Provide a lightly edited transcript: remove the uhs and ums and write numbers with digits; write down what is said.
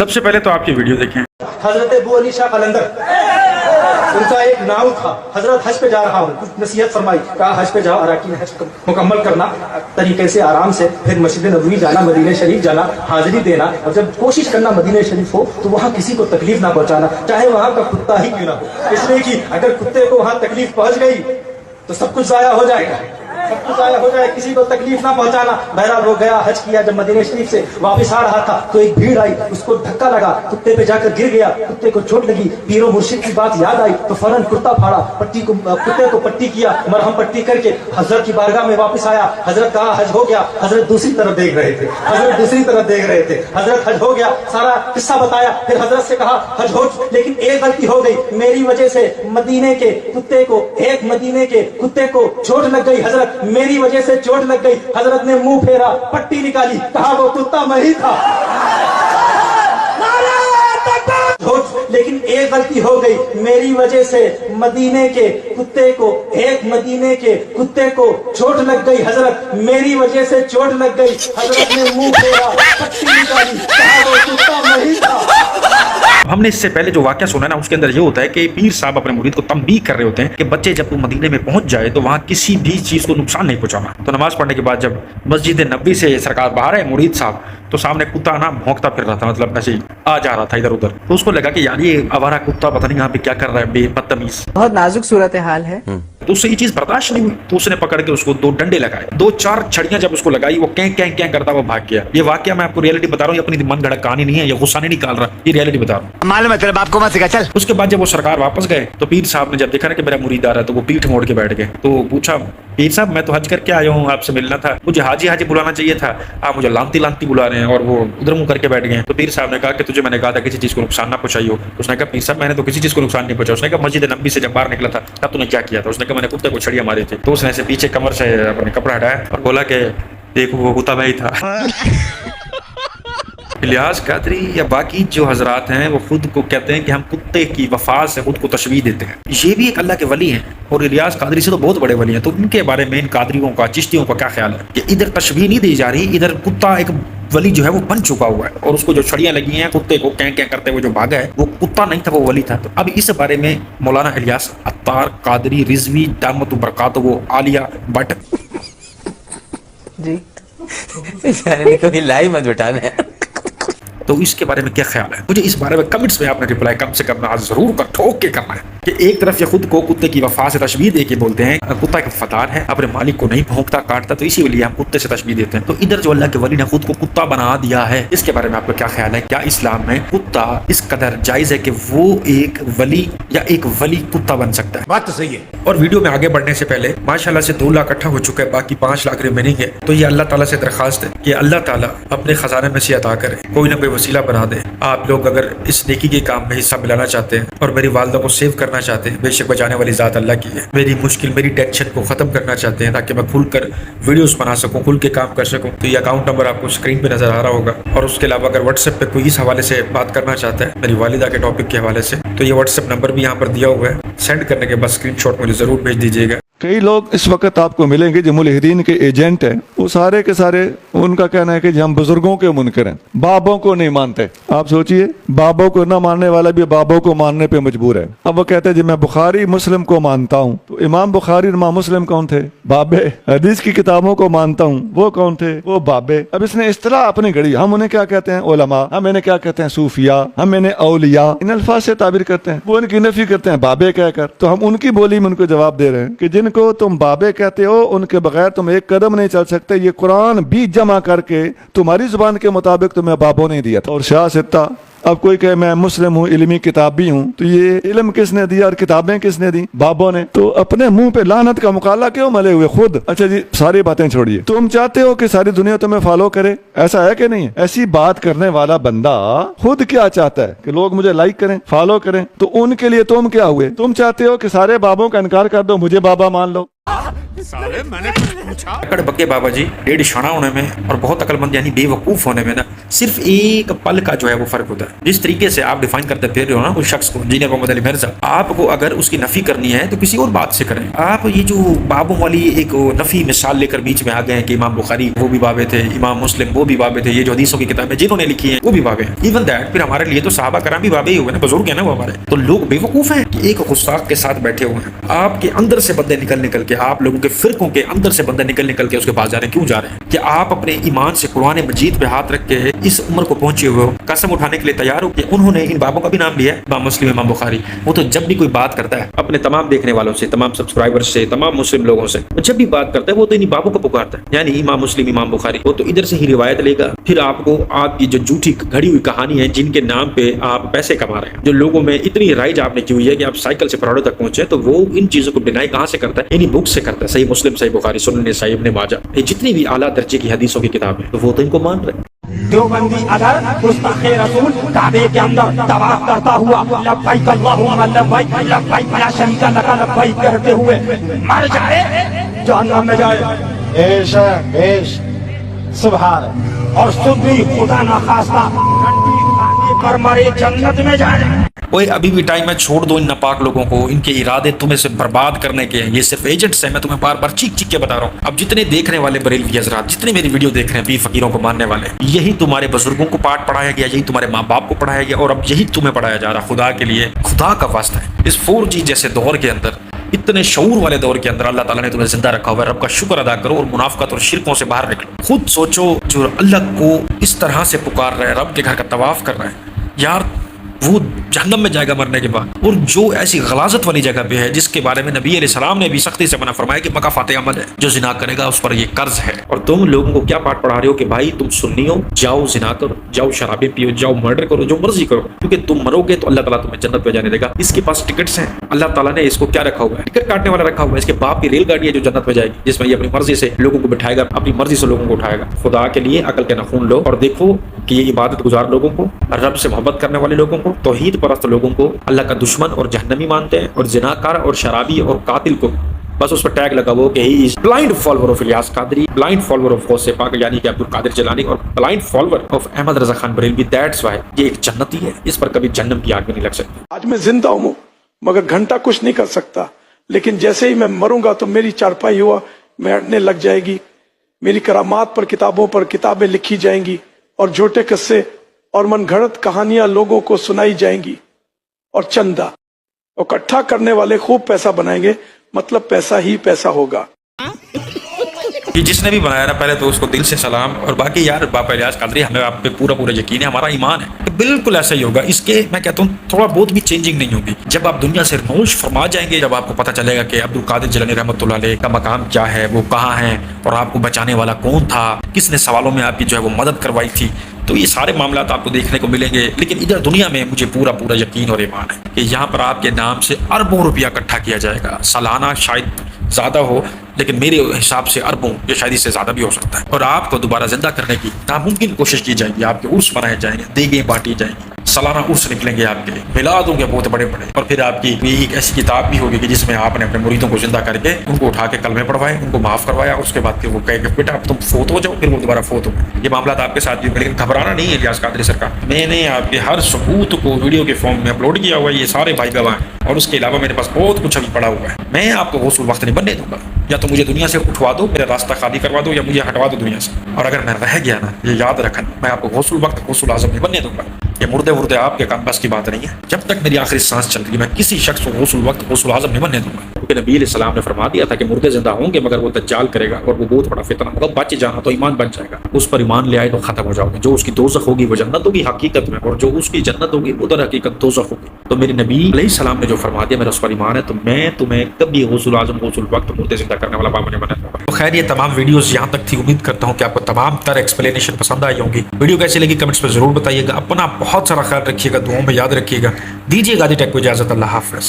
سب سے پہلے تو آپ کی ویڈیو دیکھیں. حضرت ابو علی شاہ قلندر ان کا ایک نام تھا. حضرت حج پہ جا رہا ہوں, کچھ نصیحت فرمائی, کہا حج پہ جاؤ, اراکین حج مکمل کرنا طریقے سے آرام سے, پھر مسجد نبوی جانا, مدینہ شریف جانا, حاضری دینا, اور جب کوشش کرنا مدینہ شریف ہو تو وہاں کسی کو تکلیف نہ پہنچانا, چاہے وہاں کا کتا ہی کیوں نہ ہو, اس لیے کہ اگر کتے کو وہاں تکلیف پہنچ گئی تو سب کچھ ضائع ہو جائے گا, سب کچھ ضائع ہو جائے, کسی کو تکلیف نہ پہنچانا. بہرحال وہ گیا, حج کیا, جب مدینہ شریف سے واپس آ رہا تھا تو ایک بھیڑ آئی, اس کو دھکا لگا, کتے پہ جا کر گر گیا, کتے کو چوٹ لگی, پیر و مرشد کی بات یاد آئی تو فوراً کرتا پھاڑا, کتے کو پٹی کیا, مرہم پٹی کر کے حضرت کی بارگاہ میں واپس آیا. حضرت کہا حج ہو گیا, حضرت دوسری طرف دیکھ رہے تھے, حضرت دوسری طرف دیکھ رہے تھے. حضرت حج ہو گیا, سارا قصہ بتایا, پھر حضرت سے کہا حج ہو, لیکن ایک غلطی ہو گئی, میری وجہ سے مدینے کے کتے کو, ایک مدینے کے کتے کو چوٹ لگ گئی, حضرت میری وجہ سے چوٹ لگ گئی. حضرت نے منہ پھیرا, پٹی نکالی, کہا وہ کتا میں ہی تھا, لیکن ایک غلطی ہو گئی, میری وجہ سے مدینے کے کتے کو, ایک مدینے کے کتے کو چوٹ لگ گئی, حضرت میری وجہ سے چوٹ لگ گئی. حضرت نے منہ پھیرا, پٹی نکالی, کہا وہ کتا میں ہی تھا. ہم نے اس سے پہلے جو واقعہ سنا نا, اس کے اندر یہ ہوتا ہے کہ پیر صاحب اپنے مرید کو تنبیہ کر رہے ہوتے ہیں کہ بچے جب وہ مدینے میں پہنچ جائے تو وہاں کسی بھی چیز کو نقصان نہیں پہنچانا. تو نماز پڑھنے کے بعد جب مسجد نبوی سے سرکار باہر ہے مرید صاحب, تو سامنے کتا نا بھونکتا پھر رہا تھا, مطلب ایسے آ جا رہا تھا ادھر ادھر. تو اس کو لگا کہ یار یہ آوارہ کتا پتہ نہیں یہاں پہ کیا کر رہا ہے, بے بدتمیز, بہت نازک صورتحال ہے. تو اس سے یہ چیز برداشت نہیں ہوئی, تو اس نے پکڑ کے اس کو 2 ڈنڈے لگائے, 2-4 چھڑیاں جب اس کو لگائی, وہ کیں کیں کیں کرتا وہ بھاگ گیا. یہ واقعہ میں آپ کو ریئلٹی بتا رہا ہوں, یہ اپنی من گھڑت کہانی نہیں ہے, یہ غصہ نہیں نکال رہا, یہ ریئلٹی بتا رہا ہوں. معلوم ہے تیرے باپ کو مت سکھا, چل. اس کے بعد جب وہ سرکار واپس گئے تو پیر صاحب نے جب دیکھا نا کہ میرا مرید آ رہا ہے, تو وہ پیٹھ موڑ کے بیٹھ گئے. تو پوچھا, پیر صاحب میں تو حج کر کے آیا ہوں, آپ سے ملنا تھا, مجھے حاجی حاجی بلانا چاہیے تھا, آپ مجھے لانتی لانتی بلا رہے ہیں. اور وہ ادھر منہ کر کے بیٹھ گئے. تو پیر صاحب نے کہا کہ تجھے میں نے کہا تھا کسی چیز کو نقصان نہ پہنچائی ہو. اس نے کہا پیر صاحب میں نے تو کسی چیز کو نقصان نہیں پہنچا. اس نے کہا مسجد نبوی سے جب باہر نکلا تھا تب تو نے کیا کیا تھا. اس نے کہا میں نے کتے کو چھڑیاں ماری تھی. تو اس نے ایسے پیچھے کمر سے اپنے کپڑا ہٹایا اور بولا کہ دیکھو وہ کتا میں ہی تھا. الیاس قادری یا باقی جو حضرات ہیں وہ خود کو کہتے ہیں کہ ہم کتے کی وفا سے خود کو تشبیہ دیتے ہیں. یہ بھی ایک اللہ کے ولی ہیں, اور الیاس قادری سے تو بہت بڑے ولی ہیں. تو ان کے بارے میں ان قادریوں کا, چشتیوں کا کیا خیال ہے کہ ادھر تشبیہ نہیں دی جا رہی, ادھر کتا ایک ولی جو ہے وہ بن چکا ہوا ہے, اور اس کو جو چھڑیاں لگی ہیں کتے کو کیں کیں کرتے ہوئے جو بھاگا ہے وہ کتا نہیں تھا, وہ ولی تھا. تو اب اس بارے میں مولانا الیاس عطار قادری رضوی دامت برکاتہ عالیہ بٹ جی کبھی لائی مت بٹانا ہے, تو اس کے بارے میں کیا خیال ہے؟ مجھے اس بارے میں کمنٹس میں آپ نے رپلائی کم سے کم آج ضرور کر ٹھوک کے کرنا ہے کہ ایک طرف یہ خود کو کتے کی وفا سے تشبیہ دے کے بولتے ہیں کتا ایک وفادار ہے, اپنے مالک کو نہیں بھونکتا کاٹتا, تو اسی لیے ہم کتے سے تشبیہ دیتے ہیں. تو ادھر جو اللہ کے ولی نے خود کو کتا بنا دیا ہے, اس کے بارے میں آپ کا کیا خیال ہے؟ کیا اسلام میں کتا اس قدر جائز ہے کہ وہ ایک ولی یا ایک ولی کتا بن سکتا ہے؟ بات تو صحیح ہے. اور ویڈیو میں آگے بڑھنے سے پہلے ماشاءاللہ سے 2 لاکھ اکٹھا ہو چکا ہے, باقی 5 لاکھ ریمیننگ ہے. تو یہ اللہ تعالیٰ سے درخواست ہے کہ اللہ تعالیٰ اپنے خزانے میں سے عطا کرے, کوئی نہ کوئی وسیلہ بنا دے. آپ لوگ اگر اس نیکی کے کام میں حصہ ملانا چاہتے ہیں اور میری والدہ کو سیو کرنا چاہتے ہیں, بے شک بچانے والی ذات اللہ کی ہے, میری مشکل میری ٹینشن کو ختم کرنا چاہتے ہیں تاکہ میں کھل کر ویڈیوز بنا سکوں, کھل کے کام کر سکوں, تو یہ اکاؤنٹ نمبر آپ کو اسکرین پہ نظر آ رہا ہوگا. اور اس کے علاوہ اگر واٹس ایپ پہ کوئی اس حوالے سے بات کرنا چاہتا ہے میری والدہ کے ٹاپک کے حوالے سے, تو یہ واٹس ایپ نمبر بھی یہاں پر دیا ہوا ہے. سینڈ کرنے کے بعد اسکرین شاٹ مجھے ضرور بھیج دیجیے گا. کئی لوگ اس وقت آپ کو ملیں گے جو ملحدین کے ایجنٹ ہیں, وہ سارے کے سارے ان کا کہنا ہے کہ ہم بزرگوں کے منکر ہیں, بابوں کو نہیں مانتے. آپ سوچئے, بابوں کو نہ ماننے والا بھی بابوں کو ماننے پہ مجبور ہے. اب وہ کہتے ہیں جی میں بخاری مسلم کو مانتا ہوں, تو امام بخاری اور امام مسلم کون تھے؟ بابے. حدیث کی کتابوں کو مانتا ہوں, وہ کون تھے؟ وہ بابے. اب اس نے اصطلاح اپنی گھڑی, ہم انہیں کیا کہتے ہیں؟ علماء. ہم انہیں کیا کہتے ہیں؟ صوفیاء. ہم انہیں اولیاء, ان الفاظ سے تعبیر کرتے ہیں. وہ ان کی نفی کرتے ہیں بابے کہہ کر. تو ہم ان کی بولی میں ان کو جواب دے رہے ہیں کہ جن کو تم بابے کہتے ہو ان کے بغیر تم ایک قدم نہیں چل سکتے. یہ قرآن بھی جمع کر کے تمہاری زبان کے مطابق تمہیں بابوں نے دیا تھا. اور شاہ ستہ اب کوئی کہ میں مسلم ہوں, علمی کتاب بھی ہوں, تو یہ علم کس نے دیا اور کتابیں کس نے دی؟ بابوں نے. تو اپنے منہ پہ لعنت کا مقالہ کیوں ملے ہوئے خود؟ اچھا جی ساری باتیں چھوڑیے, تم چاہتے ہو کہ ساری دنیا تمہیں فالو کرے, ایسا ہے کہ نہیں ہے؟ ایسی بات کرنے والا بندہ خود کیا چاہتا ہے کہ لوگ مجھے لائک کریں, فالو کریں, تو ان کے لیے تم کیا ہوئے؟ تم چاہتے ہو کہ سارے بابوں کا انکار کر دو, مجھے بابا مان لو. अकड़ बक्के बाबा जी डेढ़ शाना होने में और बहुत अकलमंद यानी बेवकूफ होने में ना सिर्फ एक पल का जो है वो फर्क होता है। जिस तरीके से आप डिफाइन करते फिर रहे हो ना उस शख्स को, इंजीनियर मोहम्मद अली मिर्जा, आपको अगर उसकी नफी करनी है तो किसी और बात से करें। आप ये जो बाबों वाली एक नफी मिसाल लेकर बीच में आ गए हैं कि इमाम बुखारी वो भी बाबे थे, इमाम मुस्लिम वो भी बाबे थे, ये जो हदीसों की किताबें जिन्होंने लिखी है वो भी बाबे हैं। इवन दैट फिर हमारे लिए तो सहाबा कराम भी बाबे ही हुए ना, बुजुर्ग है ना वो हमारे। तो लोग बेवकूफ हैं कि एक गुस्ताख के साथ बैठे हुए हैं। आपके अंदर से बंदे निकल के, आप लोगों के फिरकों के अंदर से बंदे निकल के उसके पास जा रहे हैं। क्यों जा रहे हैं? कि आप अपने ईमान से कुरान मजीद पे हाथ रख के इस उम्र को पहुंचे हुए हो, कसम उठाने के लिए तैयार हो कि उन्होंने इन बाबों का भी नाम लिया है, इमाम मुस्लिम, इमाम बुखारी। वो तो जब भी कोई बात करता है अपने तमाम देखने वालों से, तमाम सब्सक्राइबर्स से, तमाम मुस्लिम लोगों से, जब भी बात करता है वो तो इन बाबों को पुकारता है, यानी इमाम मुस्लिम, इमाम बुखारी। वो तो इधर से ही रिवायत लेगा, फिर आपको आपकी जो झूठी घड़ी हुई कहानी है जिनके नाम पे आप पैसे कमा रहे हैं, जो लोगों में इतनी राइज आपने की हुई है कि आप साइकिल से पराड़ों तक पहुंचे, तो वो इन चीजों को डिनाई कहां से करता है? इन्हीं बुक से करता है। सही मुस्लिम, सही बुखारी, सुनन, सही इब्न माजा, ये जितनी भी आला दर्जे की हदीसों की किताबें, तो वो तो इनको मान रहे हैं। देवबंदी अगर गुस्ताखे रसूल काबे के अंदर तवाफ करता हुआ लब्बैक अल्लाहुम्मा लब्बैक लब्बैक ला शरीका लका लब्बैक कहते हुए मर जाए, जहन्नम में जाए, बेशक बेश सुभान, और सुबह खुदा ना खास्ता ठंडी पानी पर मरे जन्नत में जाए। ओए अभी भी टाइम है, छोड़ दो इन नापाक लोगों को, इनके इरादे तुम्हें से बर्बाद करने के हैं, ये सिर्फ एजेंट्स हैं। मैं तुम्हें बार बार चीख के बता रहा हूँ। अब जितने देख रहे वाले बरेलवी हज़रात, जितने मेरी वीडियो देख रहे हैं पीर फकीरों को मानने वाले, यही तुम्हारे बुजुर्गों को पाठ पढ़ाया गया, यही तुम्हारे माँ बाप को पढ़ाया गया और अब यही तुम्हें पढ़ाया जा रहा। खुदा के लिए, खुदा का वास्ता है, इस 4G जैसे दौर के अंदर, इतने शऊर वाले दौर के अंदर अल्लाह ताला ने तुम्हें जिंदा रखा हुआ है। रब का शुक्र अदा करो और मुनाफिकत और शिरकों से बाहर निकलो। खुद सोचो, जो अल्लाह को इस तरह से पुकार रहा है, रब के घर का तवाफ कर रहा है, यार वो जहन्नम में जाएगा मरने के बाद। और जो ऐसी गलाजत वाली जगह पे है जिसके बारे में नबी अलैहिस्सलाम ने भी सख्ती से मना फरमाया कि मकाफात अमल है, जो जिना करेगा उस पर ये कर्ज है। और तुम लोगों को क्या पाठ पढ़ा रहे हो कि भाई तुम सुन्नी हो, जाओ जिना करो, जाओ शराबे पियो, जाओ मर्डर करो, जो मर्जी करो, क्योंकि तुम मरोगे तो अल्लाह ताला तुम्हें जन्नत में जाने देगा। इसके पास टिकट्स हैं, अल्लाह ताला ने इसको क्या रखा हुआ है? टिकट काटने वाला रखा हुआ है। इसके बाप की रेलगाड़ी है जो जन्नत में जाएगी, जिसमें ये अपनी मर्जी से लोगों को बिठाएगा, अपनी मर्जी से लोगों को उठाएगा। खुदा के लिए अकल के नाखून लो और देखो कि ये इबादत गुजार लोगों को, रब से मोहब्बत करने वाले लोगों को, तौहीद परस्त लोगों को अल्लाह का दुश्मन और जहन्नमी मानते हैं, और जिनाकार और शराबी और कातिल को बस उस पर टैग लगा वो कि he is blind follower of Ilyas Qadri, blind follower of Ghause Pak यानी कि अब्दुल कादिर जिलानी, और blind follower of Ahmad Raza Khan Barelvi. That's why ये एक जन्नती है, इस पर कभी जहन्नम की आग भी नहीं लग सकती। आज मैं जिंदा हूं मगर घंटा कुछ नहीं कर सकता, लेकिन जैसे ही मैं मरूंगा तो मेरी चारपाई हुआ मैं हटने लग जाएगी, मेरी करामात पर किताबों पर किताबें लिखी जाएंगी और झूठे किस्से और मनगढ़ंत कहानियां लोगों को सुनाई जाएंगी, और चंदा और इकट्ठा करने वाले खूब पैसा बनाएंगे, मतलब पैसा ही पैसा होगा। कि जिसने भी बनाया ना, पहले तो उसको दिल से सलाम, और बाकी यार बाबा इलियास कादरी, हमें आप पे पूरा यकीन है, हमारा ईमान है कि बिल्कुल ऐसा ही होगा। इसके मैं कहता हूँ थोड़ा बहुत भी चेंजिंग नहीं होगी। जब आप दुनिया से नौश फरमा जाएंगे, जब आपको पता चलेगा कि अब्दुल कादिर जिलानी रहमतुल्लाह अलैह का मकाम क्या है, वो कहाँ है, और आपको बचाने वाला कौन था, किसने सवालों में आपकी जो है वो मदद करवाई थी, तो ये सारे मामलात आपको देखने को मिलेंगे। लेकिन इधर दुनिया में मुझे पूरा यकीन और ईमान है कि यहाँ पर आपके नाम से अरबों रुपया इकट्ठा किया जाएगा। सालाना शायद ज़्यादा हो, लेकिन मेरे हिसाब से अरबों, ये शायद इससे ज़्यादा भी हो सकता है। और आपको दोबारा जिंदा करने की नामुमकिन कोशिश की जाएगी। आपके उर्स बनाए जाएंगे, देगें बांटी जाएंगी, सालाना उर्स निकलेंगे आपके, मिलाद होंगे बहुत बड़े बड़े, और फिर आपकी एक ऐसी किताब भी होगी कि जिसमें आपने अपने मुरीदों को जिंदा करके उनको उठा के कलमे पढ़वाए, उनको माफ़ करवाया, उसके बाद फिर वो कहेंगे बेटा अब तुम फोत हो जाओ, फिर वो दोबारा फोत हो गए। ये मामला आपके साथ भी, लेकिन घबराना नहीं है इलियास कादरी सरकार। मैंने आपके हर सबूत को वीडियो के फॉर्म में अपलोड किया हुआ है, ये सारे भाई गवाह हैं, और उसके अलावा मेरे पास बहुत कुछ अभी पड़ा हुआ है। मैं आपको गौसुल वक्त नहीं बनने दूंगा। या तो मुझे दुनिया से उठवा दो, मेरा रास्ता खाली करवा दो, या मुझे हटवा दो दुनिया से। और अगर मैं रह गया ना, ये याद रखना, मैं आपको गौसुल वक्त गौसुल आजम नहीं बनने दूंगा। ये मुर्दे मुर्दे आपके काम बस की बात नहीं है। जब तक मेरी आखिरी सांस चल रही है, मैं किसी शख्स को गौसुल वक्त गौसुल आजम नहीं बनने दूंगा, क्योंकि नबी अलैहिस्सलाम ने फरमा दिया था कि मुर्दे जिंदा होंगे मगर वो दज्जाल करेगा, और वो बहुत बड़ा फितना होगा। बच जाना तो ईमान बच जाएगा, उस पर ईमान ले आए तो खत्म हो जाओगे। जो उसकी दोज़ख होगी वो जन्नत होगी हकीकत में, और जो उसकी जन्नत होगी वो दर हकीकत दोज़ख होगी। तो मेरे नबी अलैहिस्सलाम ने जो फरमा दिया, मेरा उस पर ईमान है, तो मैं तुम्हें कभी गौसुल आजम गौसुल वक्त मुर्दे जिंदा करने वाला बाबा नहीं बना दूंगा। तो खैर, ये तमाम वीडियोस यहाँ तक थी। उम्मीद करता हूँ कि आपको तमाम तर एक्सप्लेनेशन पसंद आई होंगी। वीडियो कैसी लगी कमेंट्स में जरूर बताइएगा। अपना बहुत सारा ख्याल रखिएगा, दुआओं में याद रखिएगा। दीजिएगा टेक को इजाजत। अल्लाह हाफ़िज़।